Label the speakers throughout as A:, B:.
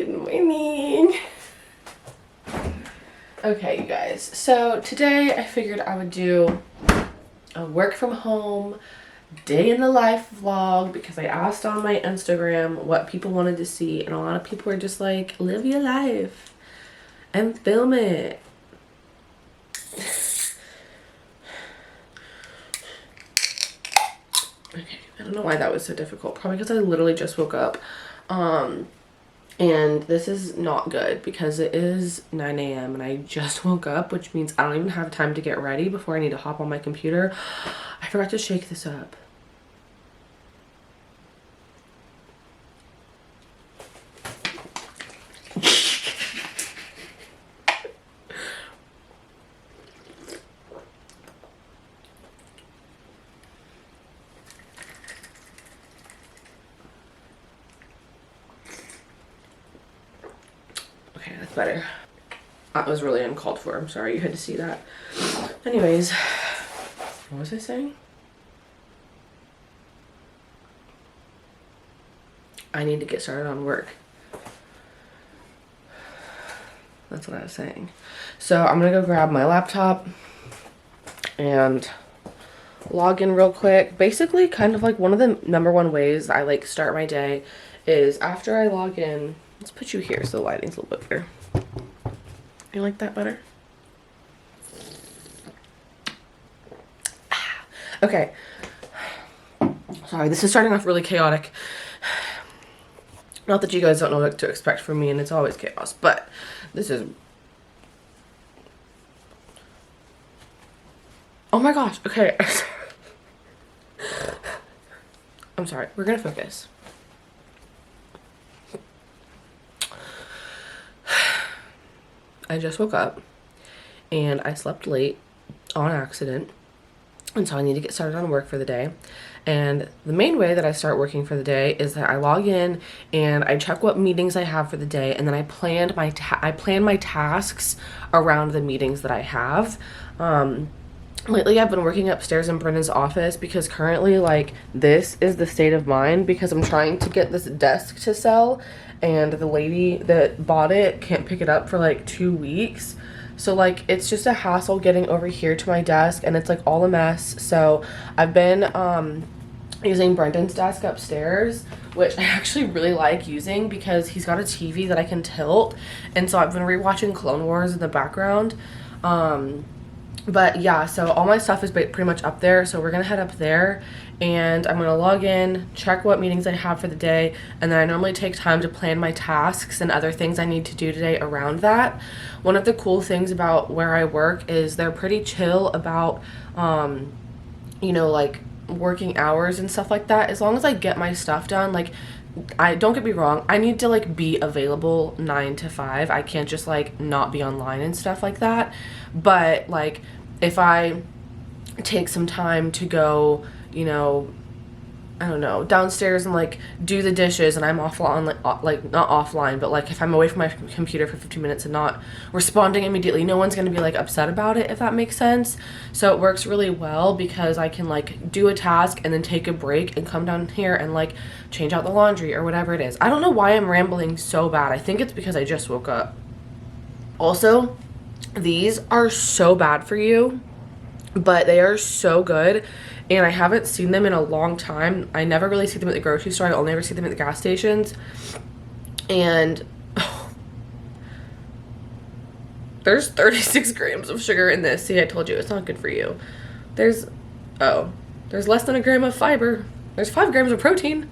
A: Good morning. Okay, you guys. So today I figured I would do a work from home day in the life vlog because I asked on my Instagram what people wanted to see, and a lot of people were just like, live your life and film it. Okay, I don't know why that was so difficult. Probably because I literally just woke up. And this is not good because it is 9 a.m. and I just woke up, which means I don't even have time to get ready before I need to hop on my computer. I forgot to shake this up. Okay, that's better. That was really uncalled for. I'm sorry you had to see that. Anyways, what was I saying? I need to get started on work. That's what I was saying. So I'm gonna go grab my laptop and log in real quick. Basically, kind of like one of the #1 ways I like start my day is after I log in. Let's put you here so the lighting's a little bit better. You like that better? Okay. Sorry, this is starting off really chaotic. Not that you guys don't know what to expect from me, and it's always chaos, but this is... Oh my gosh, okay. I'm sorry, we're gonna focus. I just woke up and I slept late on accident, and so I need to get started on work for the day. And the main way that I start working for the day is that I log in and I check what meetings I have for the day, and then I plan my tasks around the meetings that I have. Lately I've been working upstairs in Brenda's office because currently, like, this is the state of mind because I'm trying to get this desk to sell, and the lady that bought it can't pick it up for like 2 weeks. So like it's just a hassle getting over here to my desk, and it's like all a mess. So I've been using Brendan's desk upstairs, which I actually really like using because he's got a TV that I can tilt, and so I've been rewatching Clone Wars in the background. But yeah, so all my stuff is pretty much up there, so we're gonna head up there and I'm gonna log in, check what meetings I have for the day, and then I normally take time to plan my tasks and other things I need to do today around that. One of the cool things about where I work is they're pretty chill about, you know, like working hours and stuff like that. As long as I get my stuff done, like, I don't get me wrong, I need to like be available 9 to 5. I can't just like not be online and stuff like that. But like if I take some time to go, you know, I don't know, downstairs and like do the dishes, and I'm offline, like not offline, but like if I'm away from my computer for 15 minutes and not responding immediately, no one's gonna be like upset about it, if that makes sense. So it works really well because I can like do a task and then take a break and come down here and like change out the laundry or whatever it is. I don't know why I'm rambling so bad. I think it's because I just woke up. Also, these are so bad for you, but they are so good, and I haven't seen them in a long time. I never really see them at the grocery store. I only ever see them at the gas stations. And there's 36 grams of sugar in this. See, I told you it's not good for you. There's less than a gram of fiber. There's 5 grams of protein.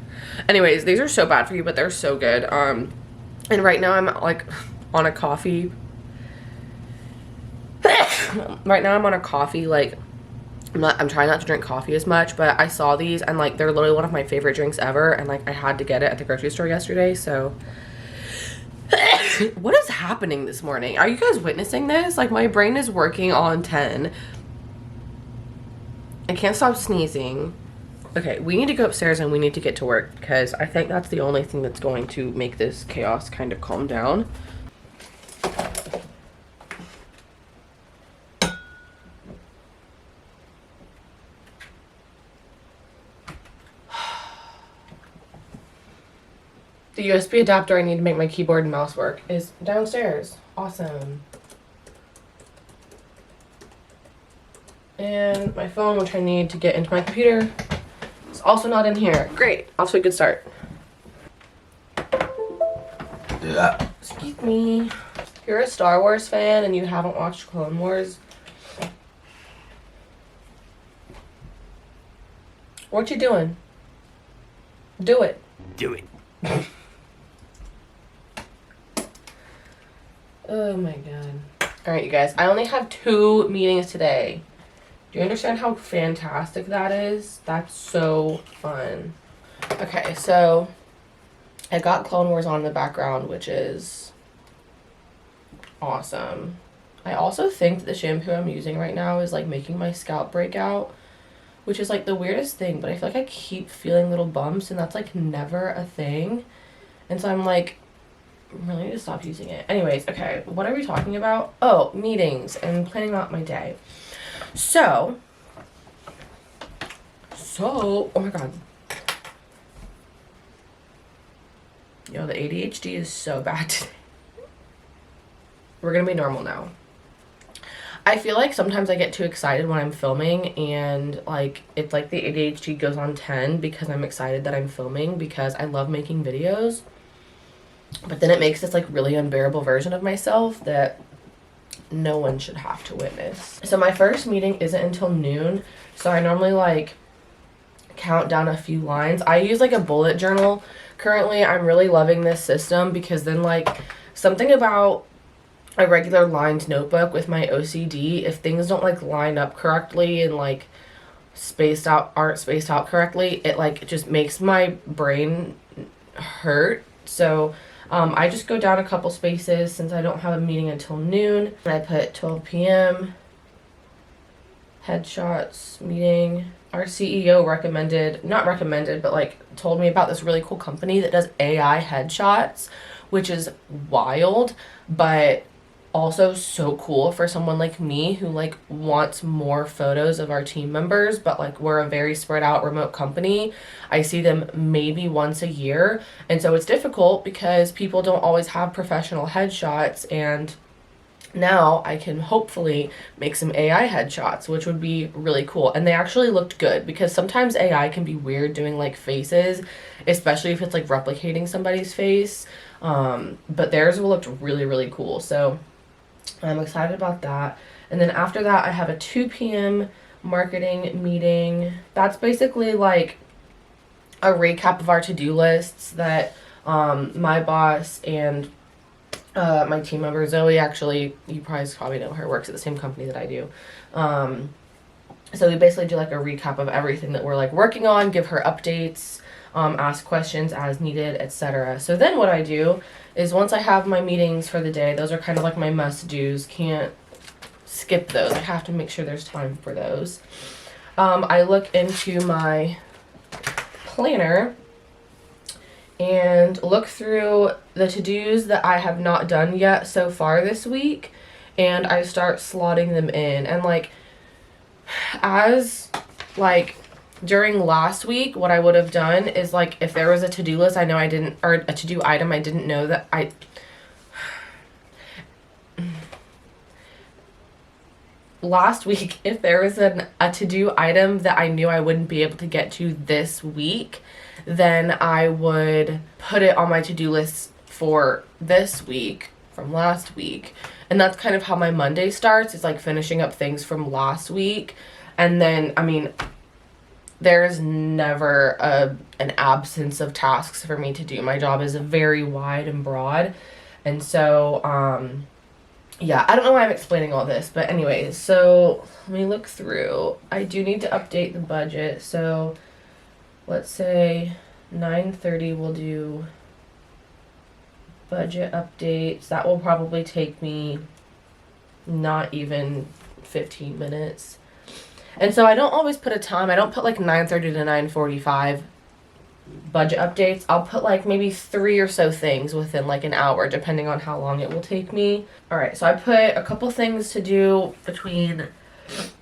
A: Anyways, these are so bad for you, but they're so good. And right now I'm like on a coffee. Right now I'm on a coffee, like I'm trying not to drink coffee as much, but I saw these and like they're literally one of my favorite drinks ever, and like I had to get it at the grocery store yesterday. So what is happening this morning? Are you guys witnessing this? Like my brain is working on 10. I can't stop sneezing. Okay, we need to go upstairs and we need to get to work because I think that's the only thing that's going to make this chaos kind of calm down. The USB adapter I need to make my keyboard and mouse work is downstairs. Awesome. And my phone, which I need to get into my computer, is also not in here. Great. Off to a good start.
B: Yeah.
A: Excuse me. If you're a Star Wars fan and you haven't watched Clone Wars, what you doing? Do it.
B: Do it.
A: Oh my god. Alright, you guys. I only have 2 meetings today. Do you understand how fantastic that is? That's so fun. Okay, so I got Clone Wars on in the background, which is awesome. I also think that the shampoo I'm using right now is like making my scalp break out, which is like the weirdest thing, but I feel like I keep feeling little bumps and that's like never a thing. And so I'm like, I really need to stop using it. Anyways, okay, what are we talking about? Oh, meetings and planning out my day. So, oh my god. Yo, the ADHD is so bad today. We're gonna be normal now. I feel like sometimes I get too excited when I'm filming and like it's like the ADHD goes on 10 because I'm excited that I'm filming because I love making videos. But then it makes this like really unbearable version of myself that no one should have to witness. So my first meeting isn't until noon. So I normally like count down a few lines. I use like a bullet journal. Currently, I'm really loving this system because then like something about a regular lined notebook with my OCD, if things don't like line up correctly and like aren't spaced out correctly, it like just makes my brain hurt. So I just go down a couple spaces since I don't have a meeting until noon. And I put 12 p.m. headshots meeting. Our CEO not recommended, but like told me about this really cool company that does AI headshots, which is wild, but also so cool for someone like me who like wants more photos of our team members, but like we're a very spread out remote company. I see them maybe once a year, and so it's difficult because people don't always have professional headshots, and now I can hopefully make some AI headshots, which would be really cool. And they actually looked good because sometimes AI can be weird doing like faces, especially if it's like replicating somebody's face. But theirs looked really, really cool. So I'm excited about that. And then after that, I have a 2 p.m. marketing meeting. That's basically like a recap of our to-do lists that my boss and my team member Zoe, actually, you probably know her, works at the same company that I do. So we basically do like a recap of everything that we're like working on, give her updates, ask questions as needed, etc. So then what I do is once I have my meetings for the day, those are kind of like my must-dos, can't skip those. I have to make sure there's time for those. I look into my planner and look through the to-dos that I have not done yet so far this week, and I start slotting them in. And like during last week, what I would have done is like if there was a to-do list I know I didn't, or a to-do item I didn't know that last week, if there was a to-do item that I knew I wouldn't be able to get to this week, then I would put it on my to-do list for this week from last week. And that's kind of how my Monday starts. It's like finishing up things from last week. And then, I mean, there's never an absence of tasks for me to do. My job is very wide and broad. And so, yeah, I don't know why I'm explaining all this, but anyways, so let me look through. I do need to update the budget. So let's say 9:30 we'll do budget updates. That will probably take me not even 15 minutes. And so I don't always put a time. I don't put like 9:30 to 9:45 budget updates. I'll put like maybe 3 or so things within like an hour, depending on how long it will take me. All right, so I put a couple things to do between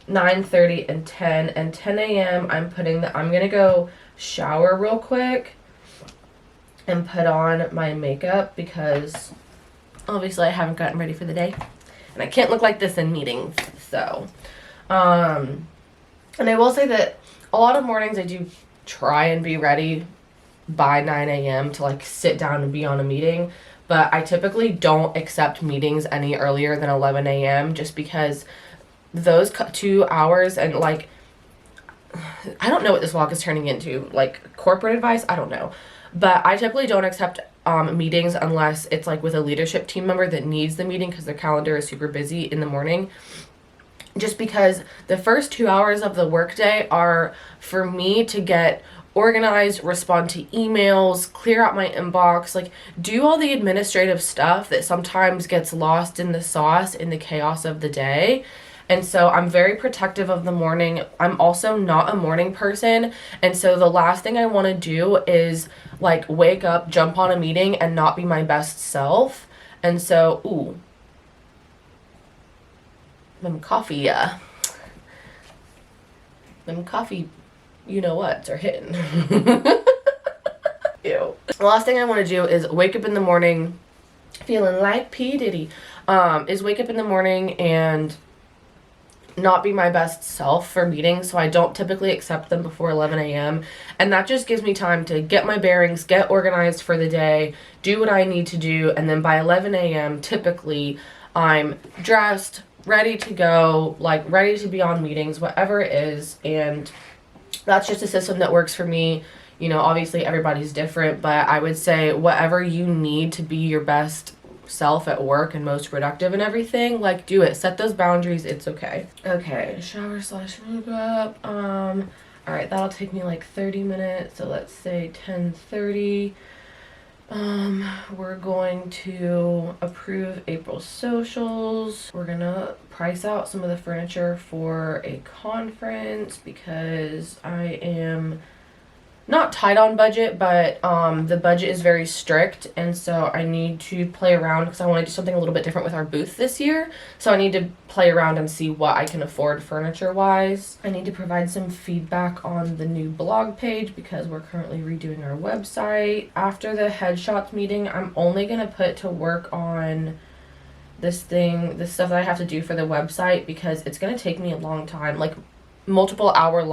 A: 9:30 and 10. And 10 a.m. I'm gonna go shower real quick. and put on my makeup because obviously I haven't gotten ready for the day. And I can't look like this in meetings, so. And I will say that a lot of mornings I do try and be ready by 9 a.m. to like sit down and be on a meeting. But I typically don't accept meetings any earlier than 11 a.m. just because those 2 hours and like, I don't know what this vlog is turning into, like corporate advice, I don't know. But I typically don't accept meetings unless it's like with a leadership team member that needs the meeting because their calendar is super busy in the morning. Just because the first 2 hours of the workday are for me to get organized, respond to emails, clear out my inbox, like do all the administrative stuff that sometimes gets lost in the sauce in the chaos of the day. And so I'm very protective of the morning. I'm also not a morning person. And so the last thing I want to do is like wake up, jump on a meeting and not be my best self. And so, ooh, them coffee, you know what, are hitting. Ew. The last thing I want to do is wake up in the morning feeling like P. Diddy. Is wake up in the morning and not be my best self for meetings, so I don't typically accept them before 11 a.m. and that just gives me time to get my bearings, get organized for the day, do what I need to do, and then by 11 a.m. typically I'm dressed, ready to go, like ready to be on meetings, whatever it is. And that's just a system that works for me. You know, obviously everybody's different, but I would say whatever you need to be your best self at work and most productive and everything, like do it. Set those boundaries. It's okay. Okay, shower / makeup. All right, that'll take me like 30 minutes. So let's say 10:30. We're going to approve April's socials. We're gonna price out some of the furniture for a conference because I am not tight on budget, but the budget is very strict, and so I need to play around because I want to do something a little bit different with our booth this year. So I need to play around and see what I can afford furniture wise. I need to provide some feedback on the new blog page because we're currently redoing our website. After the headshots meeting, I'm only gonna put to work on this stuff that I have to do for the website because it's gonna take me a long time, like multiple hours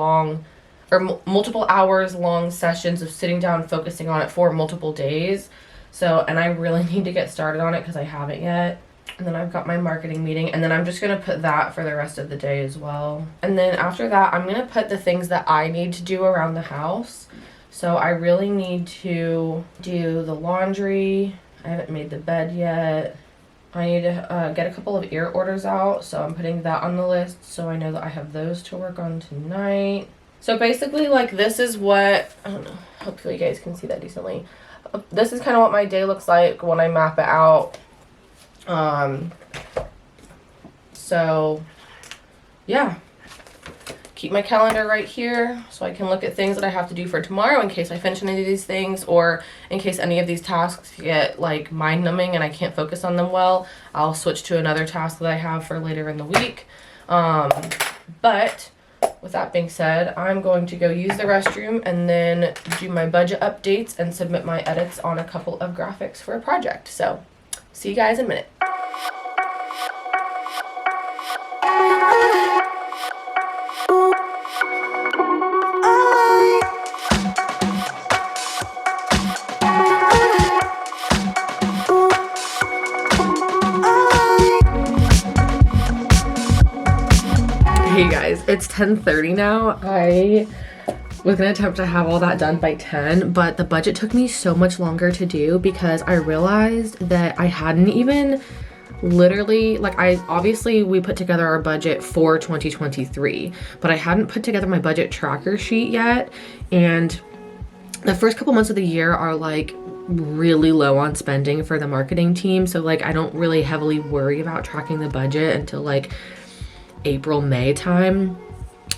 A: long sessions of sitting down focusing on it for multiple days. So, and I really need to get started on it because I haven't yet. And then I've got my marketing meeting, and then I'm just gonna put that for the rest of the day as well. And then after that, I'm gonna put the things that I need to do around the house. So I really need to do the laundry. I haven't made the bed yet. I need to get a couple of ear orders out, so I'm putting that on the list so I know that I have those to work on tonight. So basically, like, this is what, I don't know, hopefully you guys can see that decently. This is kind of what my day looks like when I map it out. So, yeah. Keep my calendar right here so I can look at things that I have to do for tomorrow in case I finish any of these things, or in case any of these tasks get, like, mind-numbing and I can't focus on them well. I'll switch to another task that I have for later in the week. But with that being said, I'm going to go use the restroom and then do my budget updates and submit my edits on a couple of graphics for a project. So, see you guys in a minute. Hey guys, it's 10:30 now. I was gonna attempt to have all that done by 10, but the budget took me so much longer to do because I realized that I hadn't even literally, like, we put together our budget for 2023, but I hadn't put together my budget tracker sheet yet. And the first couple months of the year are like really low on spending for the marketing team. So like, I don't really heavily worry about tracking the budget until like April, May time.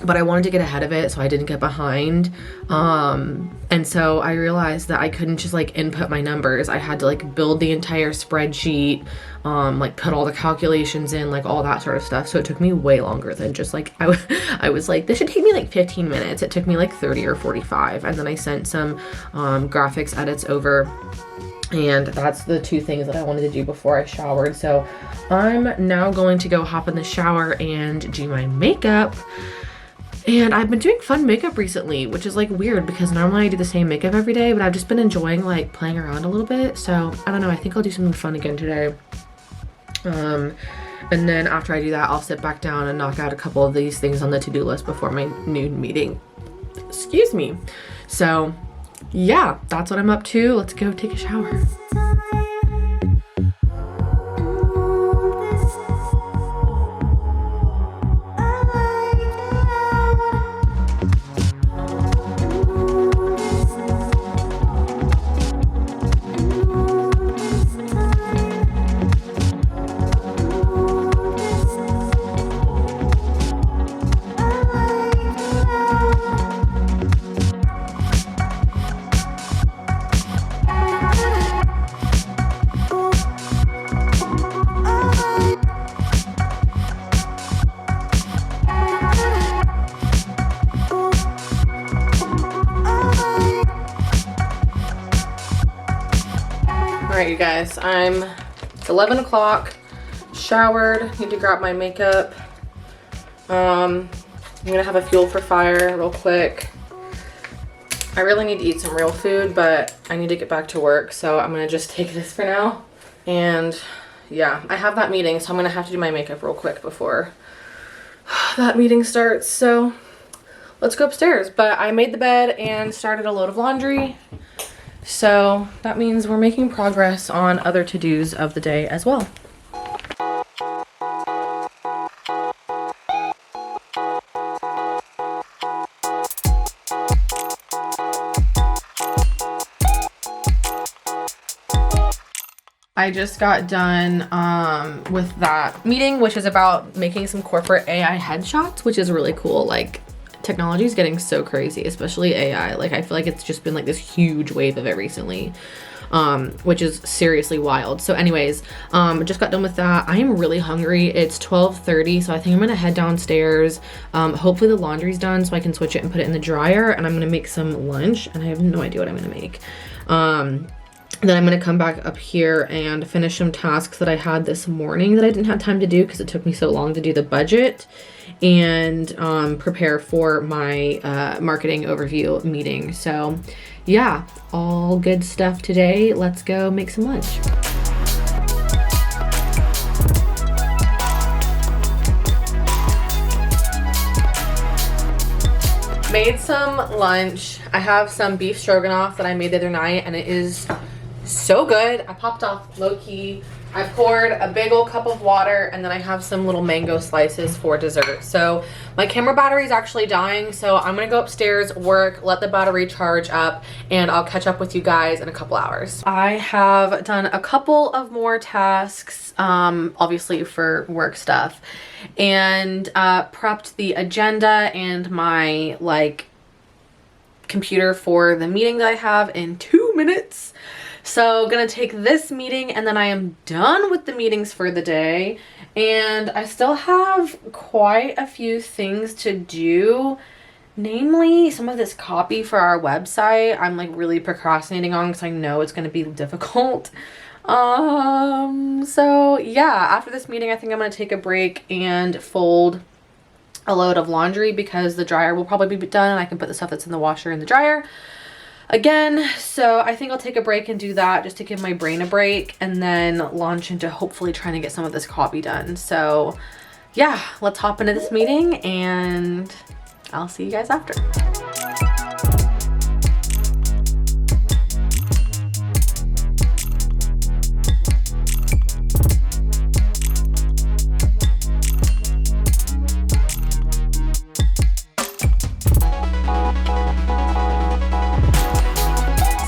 A: but I wanted to get ahead of it so I didn't get behind. And so I realized that I couldn't just like input my numbers. I had to like build the entire spreadsheet, like put all the calculations in, like all that sort of stuff. So it took me way longer than just like, I was like, this should take me like 15 minutes. It took me like 30 or 45. And then I sent some graphics edits over. And that's the two things that I wanted to do before I showered. So I'm now going to go hop in the shower and do my makeup. And I've been doing fun makeup recently, which is like weird because normally I do the same makeup every day, but I've just been enjoying like playing around a little bit. So I don't know, I think I'll do something fun again today. And then after I do that, I'll sit back down and knock out a couple of these things on the to-do list before my noon meeting. Excuse me. So yeah, that's what I'm up to. Let's go take a shower. Alright, you guys, it's 11 o'clock, showered, need to grab my makeup. I'm gonna have a fuel for fire real quick. I really need to eat some real food, but I need to get back to work, so I'm gonna just take this for now. And yeah, I have that meeting, so I'm gonna have to do my makeup real quick before that meeting starts. So let's go upstairs. But I made the bed and started a load of laundry. So that means we're making progress on other to-dos of the day as well. I just got done with that meeting, which is about making some corporate AI headshots, which is really cool. Like, technology is getting so crazy, especially AI. Like, I feel like it's just been like this huge wave of it recently, which is seriously wild. So anyways, just got done with that. I am really hungry. It's 12:30, so I think I'm gonna head downstairs. Hopefully the laundry's done so I can switch it and put it in the dryer, and I'm gonna make some lunch, and I have no idea what I'm gonna make. Then I'm gonna come back up here and finish some tasks that I had this morning that I didn't have time to do because it took me so long to do the budget, and prepare for my marketing overview meeting. So yeah, all good stuff today. Let's go make some lunch. Made some lunch. I have some beef stroganoff that I made the other night, and it is so good. I popped off low-key. I poured a big old cup of water, and then I have some little mango slices for dessert. So my camera battery is actually dying, so I'm gonna go upstairs, work, let the battery charge up, and I'll catch up with you guys in a couple hours. I have done a couple of more tasks, obviously for work stuff, and prepped the agenda and my computer for the meeting that I have in 2 minutes. So gonna take this meeting, and then I am done with the meetings for the day. And I still have quite a few things to do, namely some of this copy for our website. I'm like really procrastinating on because I know it's gonna be difficult. So yeah, after this meeting, I think I'm gonna take a break and fold a load of laundry because the dryer will probably be done, and I can put the stuff that's in the washer in the dryer again. So I think I'll take a break and do that just to give my brain a break, and then launch into hopefully trying to get some of this copy done. So yeah, let's hop into this meeting and I'll see you guys after.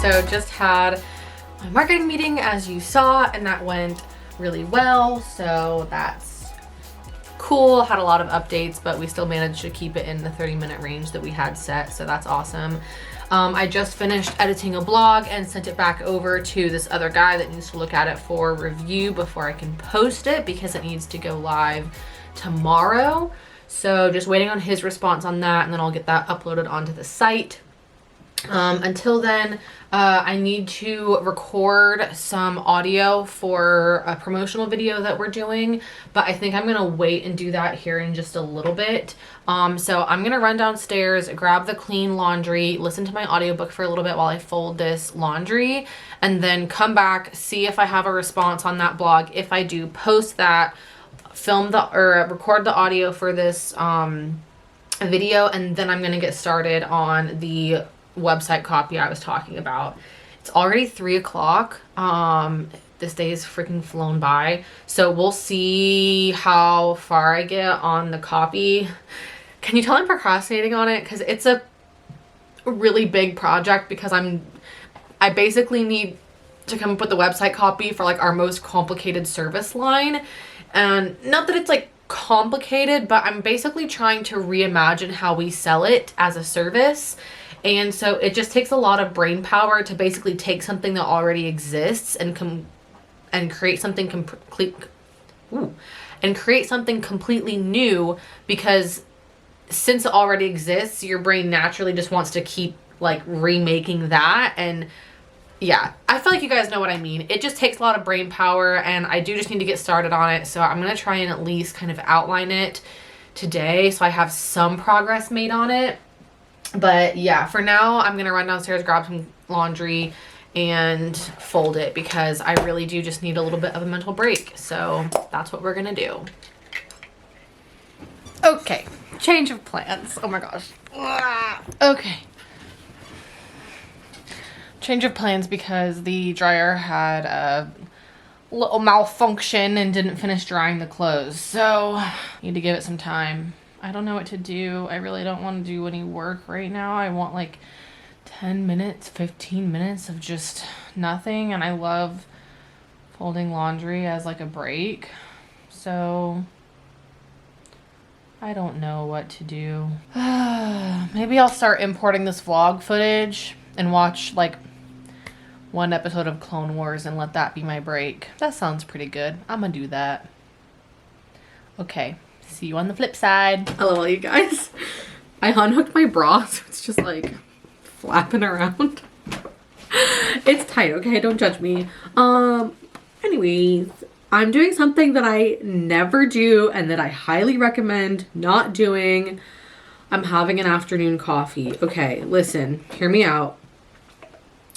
A: So just had my marketing meeting, as you saw, and that went really well. So that's
B: cool. Had a lot of updates, but we still managed to keep it in the 30-minute range that we had set, so that's awesome. I just finished editing a blog and sent it back over to this other guy that needs to look at it for review before I can post it, because it needs to go live tomorrow. So just waiting on his response on that, and then I'll get that uploaded onto the site. Until then, I need to record some audio for a promotional video that we're doing, but I think I'm gonna wait and do that here in just a little bit. So I'm gonna run downstairs, grab the clean laundry, listen to my audiobook for a little bit while I fold this laundry, and then come back, see if I have a response on that blog. If I do, post that, record the audio for this video, and then I'm gonna get started on the website copy I was talking about. It's already 3 o'clock. This day is freaking flown by, so we'll see how far I get on the copy. Can you tell I'm procrastinating on it? Because it's a really big project, because I basically need to come up with the website copy for like our most complicated service line. And not that it's like complicated, but I'm basically trying to reimagine how we sell it as a service. And so it just takes a lot of brain power to basically take something that already exists and create something completely new, because since it already exists, your brain naturally just wants to keep like remaking that. And yeah, I feel like you guys know what I mean. It just takes a lot of brain power, and I do just need to get started on it. So I'm going to try and at least kind of outline it today so I have some progress made on it. But yeah, for now, I'm going to run downstairs, grab some laundry, and fold it, because I really do just need a little bit of a mental break. So that's what we're going to do. Okay, change of plans. Oh my gosh. Okay. Change of plans because the dryer had a little malfunction and didn't finish drying the clothes. So need to give it some time. I don't know what to do. I really don't want to do any work right now. I want like 10 minutes, 15 minutes of just nothing. And I love folding laundry as like a break. So I don't know what to do. Maybe I'll start importing this vlog footage and watch like one episode of Clone Wars and let that be my break. That sounds pretty good. I'm gonna do that. Okay. See you on the flip side. Hello, you guys. I unhooked my bra, so it's just like flapping around. It's tight, okay? Don't judge me. Anyways, I'm doing something that I never do and that I highly recommend not doing. I'm having an afternoon coffee. Okay, listen, hear me out.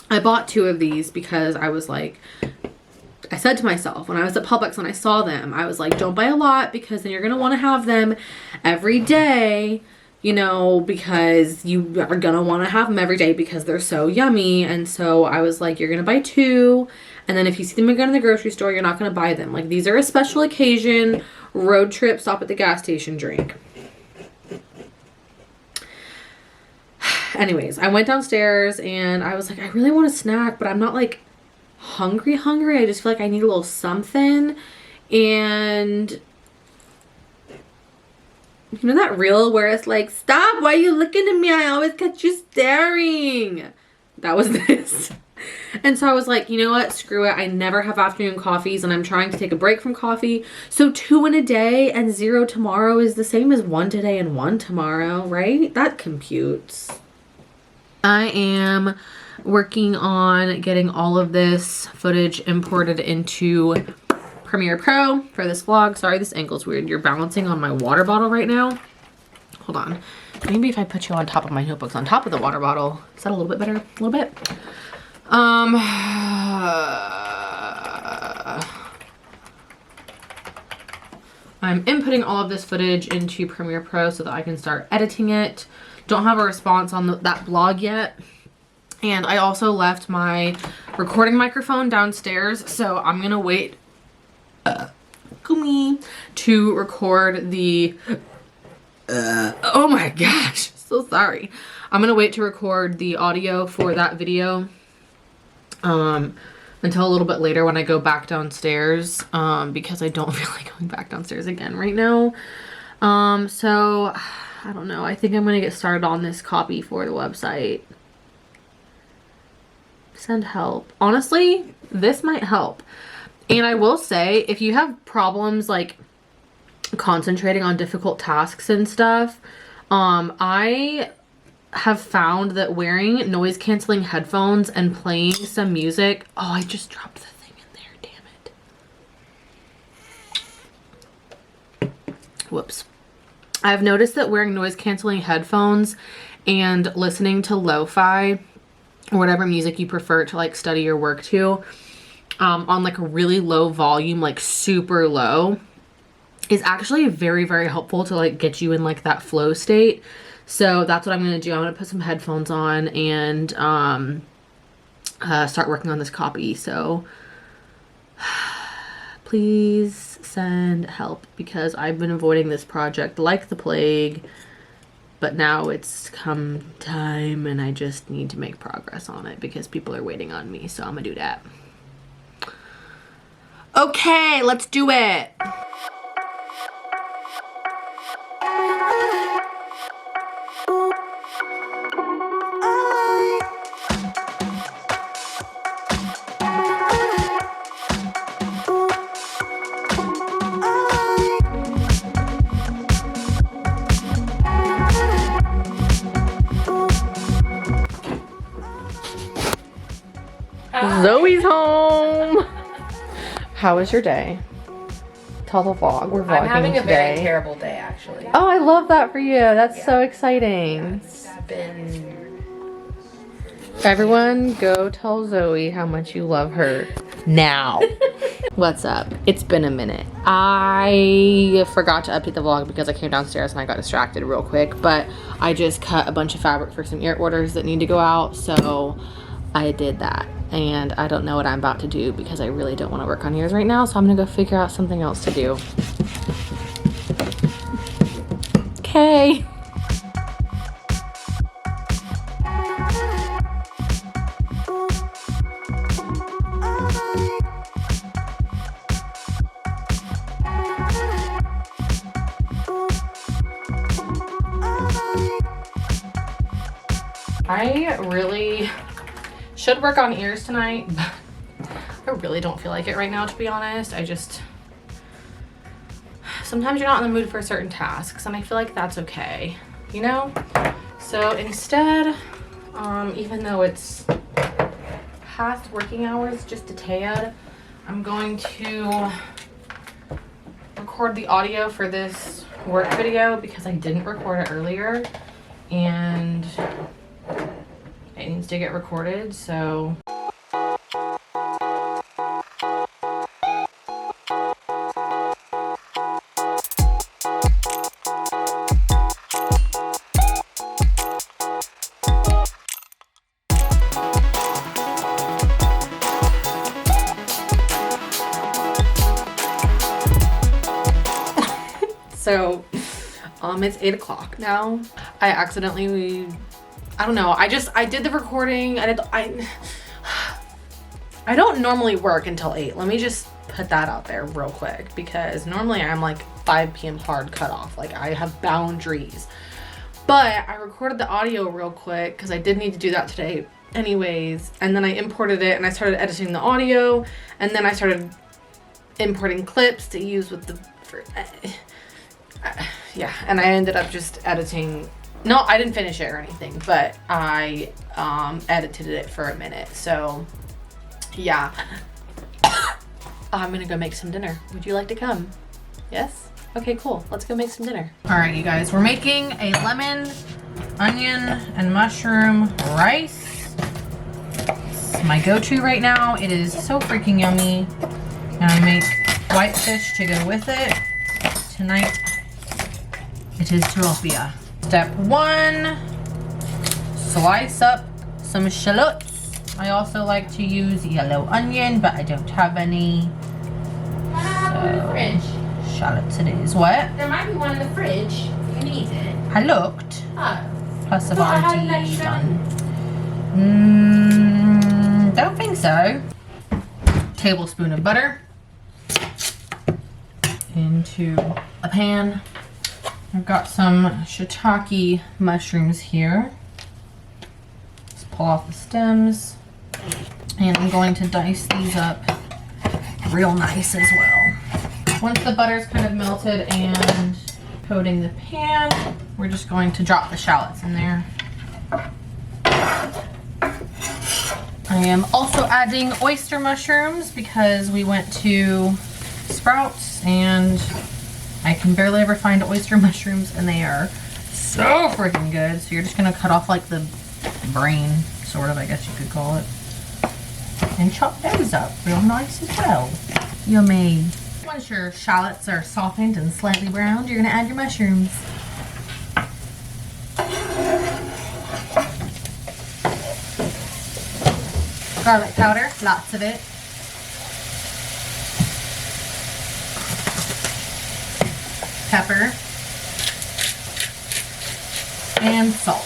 B: I bought 2 of these because I was like, I said to myself when I was at Publix and I saw them, I was like, don't buy a lot, because then you're going to want to have them every day, you know, because you are going to want to have them every day because they're so yummy. And so I was like, you're going to buy 2. And then if you see them again in the grocery store, you're not going to buy them. Like, these are a special occasion, road trip, stop at the gas station drink. Anyways, I went downstairs and I was like, I really want a snack, but I'm not like hungry. I just feel like I need a little something. And you know that reel where it's like, stop, why are you looking at me? I always catch you staring. That was this. And so I was like, you know what? Screw it. I never have afternoon coffees and I'm trying to take a break from coffee. So 2 in a day and 0 tomorrow is the same as 1 today and 1 tomorrow, right? That computes. I am working on getting all of this footage imported into Premiere Pro for this vlog. Sorry, this angle's weird. You're balancing on my water bottle right now. Hold on. Maybe if I put you on top of my notebooks, on top of the water bottle. Is that a little bit better? A little bit? I'm inputting all of this footage into Premiere Pro so that I can start editing it. Don't have a response on that blog yet. And I also left my recording microphone downstairs, so I'm gonna wait to record the oh my gosh, so sorry. I'm gonna wait to record the audio for that video. until a little bit later when I go back downstairs, because I don't feel like going back downstairs again right now. So I don't know. I think I'm gonna get started on this copy for the website. Send help. Honestly, this might help. And I will say, if you have problems like concentrating on difficult tasks and stuff, I have found that wearing noise canceling headphones and playing some music. Oh, I just dropped the thing in there, damn it. Whoops. I've noticed that wearing noise canceling headphones and listening to lo-fi or whatever music you prefer to like study your work to, on like a really low volume, like super low, is actually very, very helpful to like get you in like that flow state. So that's what I'm going to do. I'm going to put some headphones on and start working on this copy. So please send help, because I've been avoiding this project like the plague, but now it's come time and I just need to make progress on it because people are waiting on me. So I'm going to do that. Okay, let's do it. Zoe's home. How was your day? Tell the vlog. We're vlogging
A: I'm having a
B: today.
A: very terrible day, actually.
B: Oh, I love that for you. That's so exciting.
A: It's been...
B: Everyone, go tell Zoe how much you love her now. What's up? It's been a minute. I forgot to update the vlog because I came downstairs and I got distracted real quick, but I just cut a bunch of fabric for some ear orders that need to go out, so I did that. And I don't know what I'm about to do because I really don't want to work on ears right now, so I'm gonna go figure out something else to do. Okay. I really should work on ears tonight, but I really don't feel like it right now, to be honest. Sometimes you're not in the mood for certain tasks, and I feel like that's okay, you know? So instead, even though it's past working hours just a tad, I'm going to record the audio for this work video because I didn't record it earlier, and it needs to get recorded, so. So, it's 8 o'clock now. I accidentally, I don't know, I did the recording. I don't normally work until 8. Let me just put that out there real quick, because normally I'm like 5 p.m. hard cutoff. Like, I have boundaries. But I recorded the audio real quick because I did need to do that today anyways. And then I imported it and I started editing the audio. And then I started importing clips to use with the... yeah, and I ended up just editing. No, I didn't finish it or anything, but I edited it for a minute. So yeah, I'm gonna go make some dinner. Would you like to come? Yes? Okay, cool. Let's go make some dinner. All right, you guys, we're making a lemon, onion, and mushroom rice. It's my go-to right now. It is so freaking yummy. And I make white fish to go with it. Tonight, it is tilapia. Step 1, slice up some shallots. I also like to use yellow onion, but I don't have any. So,
C: Fridge.
B: shallots it is. What?
C: There might be one in the fridge. You need it.
B: I looked.
C: Oh.
B: Plus I've
C: Thought I had an
B: already
C: extra
B: done. Don't think so. tablespoon of butter into a pan. I've got some shiitake mushrooms here. Just pull off the stems. And I'm going to dice these up real nice as well. Once the butter's kind of melted and coating the pan, we're just going to drop the shallots in there. I am also adding oyster mushrooms because we went to Sprouts and I can barely ever find oyster mushrooms and they are so freaking good. So you're just gonna cut off like the brain, sort of, I guess you could call it. And chop those up real nice as well. Yummy. Once your shallots are softened and slightly browned, you're gonna add your mushrooms. Garlic powder, lots of it. Pepper. And salt.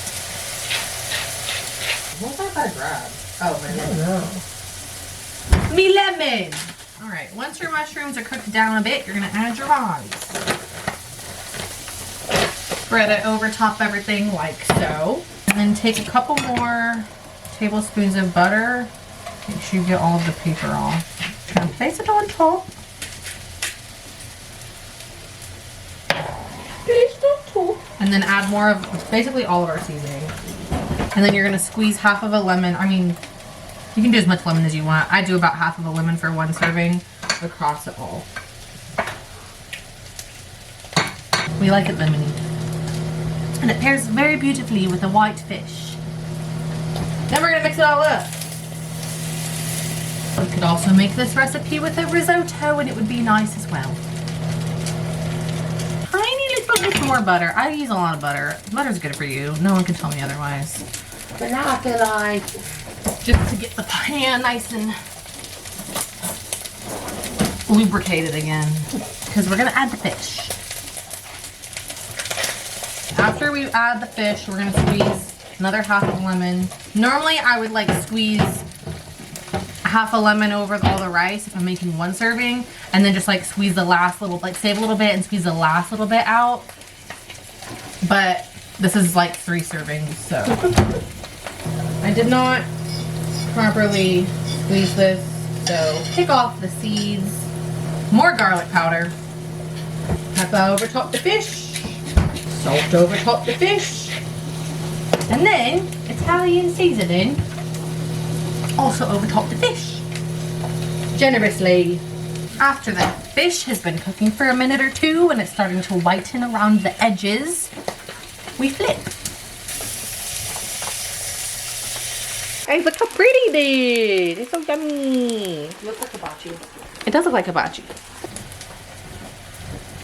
B: What was that grab? Oh, my lemon. Me lemon! Alright, once your mushrooms are cooked down a bit, you're gonna add your rice. Spread it over top everything like so. And then take a couple more tablespoons of butter. Make sure you get all of the paper off. And place it on top. And then add more of basically all of our seasoning. And then you're gonna squeeze half of a lemon. I mean, you can do as much lemon as you want. I do about half of a lemon for one serving across it all. We like it lemony. And it pairs very beautifully with a white fish. Then we're gonna mix it all up. We could also make this recipe with a risotto and it would be nice as well. Tiny little bit more butter. I use a lot of butter. Butter's good for you. No one can tell me otherwise.
C: But now I feel like
B: Just to get the pan nice and lubricated again. Because we're gonna add the fish. After we add the fish, we're gonna squeeze another half of lemon. Normally I would like squeeze half a lemon over all the rice if I'm making one serving, and then just like squeeze the last little, like save a little bit and squeeze the last little bit out. But this is like 3 servings, so I did not properly squeeze this. So take off the seeds, more garlic powder, pepper over top the fish, salt over top the fish, and then Italian seasoning also over top the fish, generously. After the fish has been cooking for a minute or two and it's starting to whiten around the edges, we flip. Hey, look how pretty it is. It's so yummy.
A: It looks like hibachi.
B: It does look like hibachi.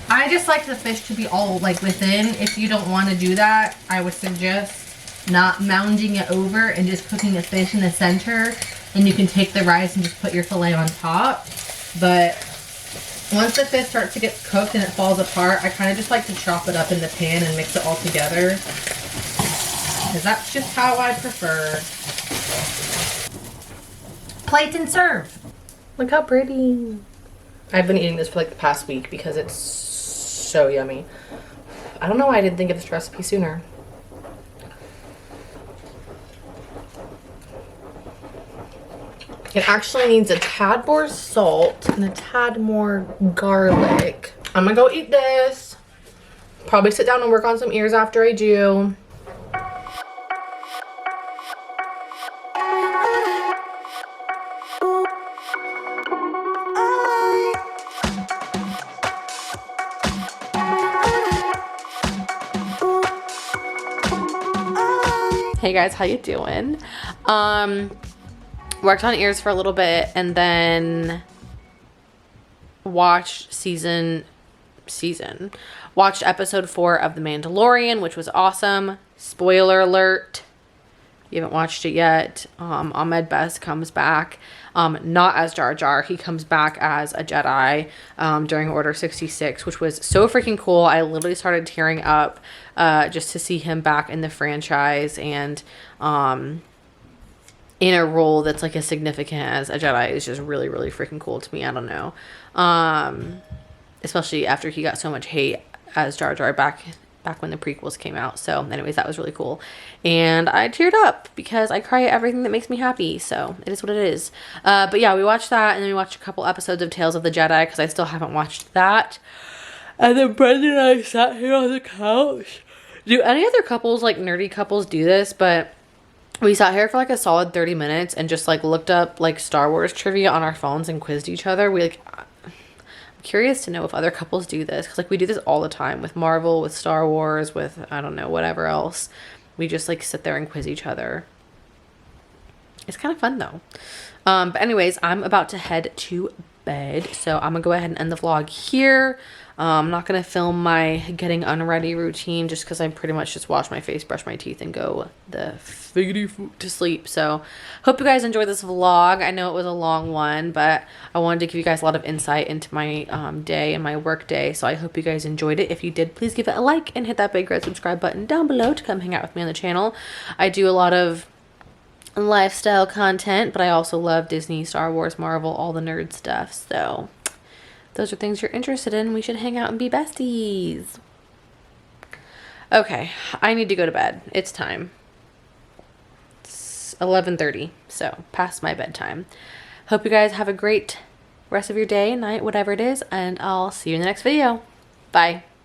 B: I just like the fish to be all like within. If you don't want to do that, I would suggest not mounding it over and just cooking the fish in the center, and you can take the rice and just put your fillet on top. But once the fish starts to get cooked and it falls apart, I kind of just like to chop it up in the pan and mix it all together, because that's just how I prefer. Plate and serve.
A: Look how pretty. I've been eating this for like the past week because it's so yummy. I don't know why I didn't think of this recipe sooner. It actually needs a tad more salt and a tad more garlic. I'm gonna go eat this. Probably sit down and work on some ears after I do. Hey guys, how you doing? Worked on ears for a little bit and then watched watched episode 4 of The Mandalorian, which was awesome. Spoiler alert, if you haven't watched it yet, Ahmed Best comes back, not as Jar Jar. He comes back as a Jedi during Order 66, which was so freaking cool. I literally started tearing up
B: in a role that's like as significant as a Jedi is just really, really freaking cool to me. I don't know. Especially after he got so much hate as Jar Jar back when the prequels came out. So anyways, that was really cool. And I teared up because I cry at everything that makes me happy. So it is what it is. But yeah, we watched that, and then we watched a couple episodes of Tales of the Jedi because I still haven't watched that. And then Brendan and I sat here on the couch. Do any other couples, like nerdy couples, do this? But we sat here for like a solid 30 minutes and just like looked up like Star Wars trivia on our phones and quizzed each other. I'm curious to know if other couples do this, because like we do this all the time with Marvel, with Star Wars, with I don't know, whatever else. We just like sit there and quiz each other. It's kind of fun though. But anyways, I'm about to head to bed, so I'm gonna go ahead and end the vlog here. I'm not gonna film my getting unready routine just because I pretty much just wash my face, brush my teeth, and go the figgity to sleep. So hope you guys enjoyed this vlog. I know it was a long one, but I wanted to give you guys a lot of insight into my day and my work day. So I hope you guys enjoyed it. If you did, please give it a like and hit that big red subscribe button down below to come hang out with me on the channel. I do a lot of lifestyle content, but I also love Disney, Star Wars, Marvel, all the nerd stuff. So those are things you're interested in. We should hang out and be besties. Okay, I need to go to bed. It's time. It's 11:30, so past my bedtime. Hope you guys have a great rest of your day, night, whatever it is, and I'll see you in the next video. Bye.